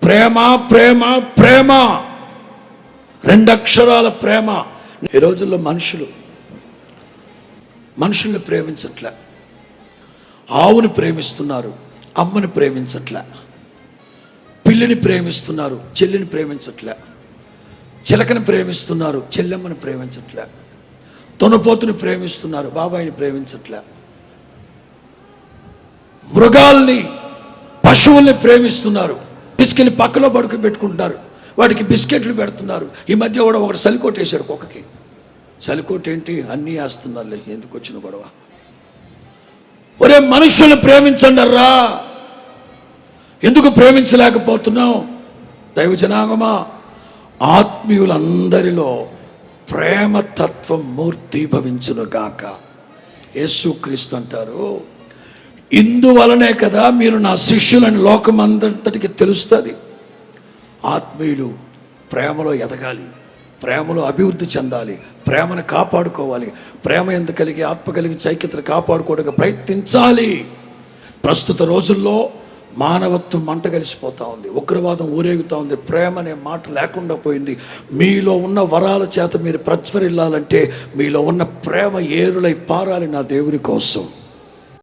ప్రేమ ప్రేమ ప్రేమ, 2 అక్షరాల ప్రేమ. ఈ రోజుల్లో మనుషుల్ని ప్రేమించట్లే. ఆవుని ప్రేమిస్తున్నారు, అమ్మని ప్రేమించట్లే. పిల్లిని ప్రేమిస్తున్నారు, చెల్లిని ప్రేమించట్లే. చిలకని ప్రేమిస్తున్నారు, చెల్లెమ్మని ప్రేమించట్లే. తొనపోతుని ప్రేమిస్తున్నారు, బాబాయిని ప్రేమించట్లే. మృగాల్ని, పశువుల్ని ప్రేమిస్తున్నారు, తీసుకెళ్ళి పక్కలో పడుకు పెట్టుకుంటున్నారు, వాటికి బిస్కెట్లు పెడుతున్నారు. ఈ మధ్య కూడా ఒకటి సలికోట్ వేశాడు కుక్కకి. సలికోట్ ఏంటి, అన్నీ వేస్తున్నారులే, ఎందుకు వచ్చిన గొడవ. ఒరే మనుషుల్ని ప్రేమించండర్రా, ఎందుకు ప్రేమించలేకపోతున్నావు? దైవ జనాంగమా, ఆత్మీయులందరిలో ప్రేమతత్వం మూర్తిభవించును గాక. యేసుక్రీస్తు అంటారు, ఇందువలనే కదా మీరు నా శిష్యులని లోకమంతటికి తెలుస్తుంది. ఆత్మీయులు ప్రేమలో ఎదగాలి, ప్రేమలో అభివృద్ధి చెందాలి, ప్రేమను కాపాడుకోవాలి, ప్రేమ ఎందుకు కలిగి ఆత్మ కలిగి ఐక్యతను కాపాడుకోవడానికి ప్రయత్నించాలి. ప్రస్తుత రోజుల్లో మానవత్వం మంట కలిసిపోతూ ఉంది, ఉగ్రవాదం ఊరేగుతూ ఉంది, ప్రేమ అనే మాట లేకుండా పోయింది. మీలో ఉన్న వరాల చేత మీరు ప్రజ్వరిల్లాలంటే మీలో ఉన్న ప్రేమ ఏరులై పారాలి నా దేవుని కోసం.